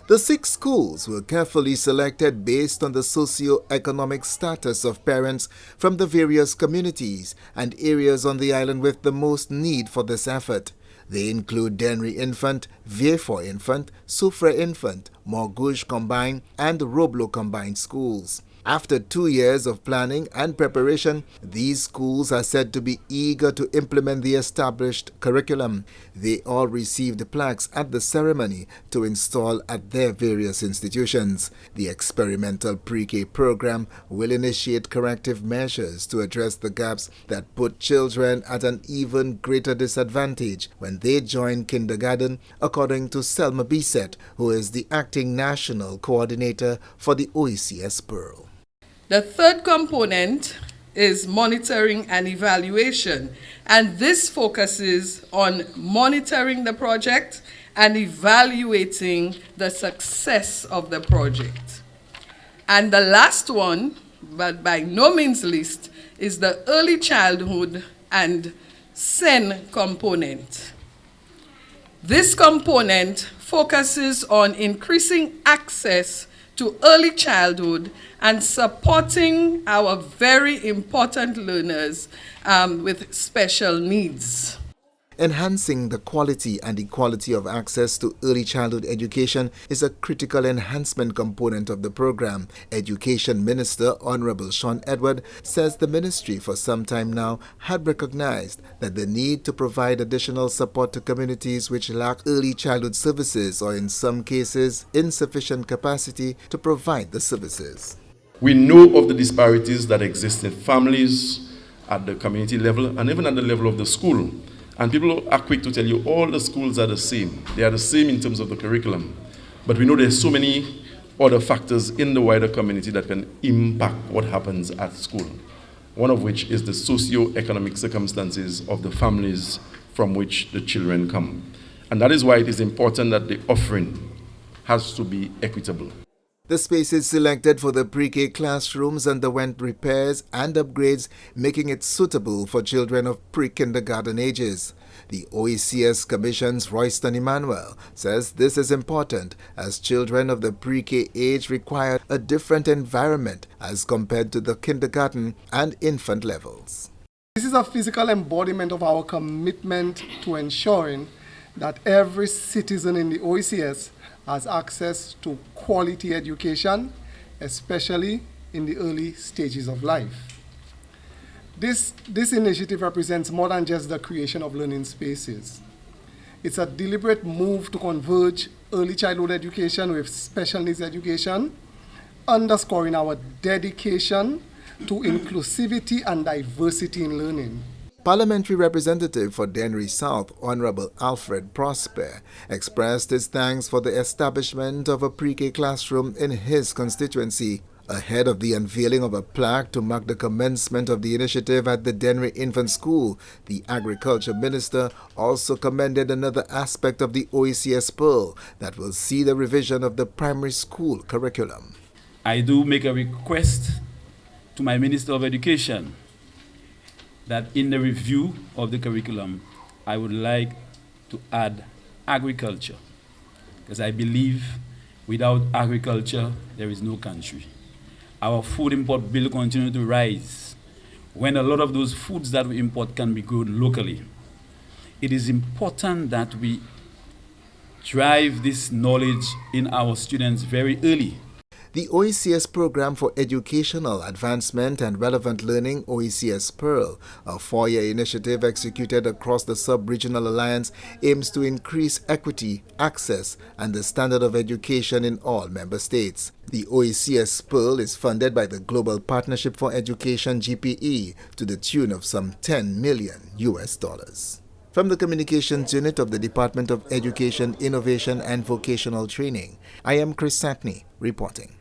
The 6 schools were carefully selected based on the socio-economic status of parents from the various communities and areas on the island with the most need for this effort. They include Dennery Infant, Vieux Infant, Soufrière Infant, Morgouche Combined, and Roblo Combined schools. After 2 years of planning and preparation, these schools are said to be eager to implement the established curriculum. They all received plaques at the ceremony to install at their various institutions. The experimental pre-K program will initiate corrective measures to address the gaps that put children at an even greater disadvantage when they join kindergarten, according to Selma Bisset, who is the acting national coordinator for the OECS PEARL. The third component is monitoring and evaluation, and this focuses on monitoring the project and evaluating the success of the project. And the last one, but by no means least, is the early childhood and SEN component. This component focuses on increasing access to early childhood and supporting our very important learners with special needs. Enhancing the quality and equality of access to early childhood education is a critical enhancement component of the program. Education Minister Honorable Sean Edward says the ministry for some time now had recognized that the need to provide additional support to communities which lack early childhood services or in some cases insufficient capacity to provide the services. We know of the disparities that exist in families at the community level and even at the level of the school. And people are quick to tell you all the schools are the same. They are the same in terms of the curriculum. But we know there's so many other factors in the wider community that can impact what happens at school. One of which is the socio-economic circumstances of the families from which the children come. And that is why it is important that the offering has to be equitable. The spaces selected for the pre-K classrooms underwent repairs and upgrades, making it suitable for children of pre-kindergarten ages. The OECS Commission's Royston Emmanuel says this is important as children of the pre-K age require a different environment as compared to the kindergarten and infant levels. This is a physical embodiment of our commitment to ensuring that every citizen in the OECS has access to quality education, especially in the early stages of life. This initiative represents more than just the creation of learning spaces. It's a deliberate move to converge early childhood education with special needs education, underscoring our dedication to inclusivity and diversity in learning. Parliamentary Representative for Dennery South, Honorable Alfred Prosper, expressed his thanks for the establishment of a pre-K classroom in his constituency. Ahead of the unveiling of a plaque to mark the commencement of the initiative at the Dennery Infant School, the Agriculture Minister also commended another aspect of the OECS PEARL that will see the revision of the primary school curriculum. I do make a request to my Minister of Education that in the review of the curriculum, I would like to add agriculture, because I believe without agriculture, there is no country. Our food import bill continues to rise when a lot of those foods that we import can be grown locally. It is important that we drive this knowledge in our students very early. The OECS Programme for Educational Advancement and Relevant Learning, OECS PEARL, a 4-year initiative executed across the Sub-Regional Alliance, aims to increase equity, access, and the standard of education in all member states. The OECS PEARL is funded by the Global Partnership for Education, GPE, to the tune of some $10 million. From the Communications Unit of the Department of Education, Innovation and Vocational Training, I am Satney reporting.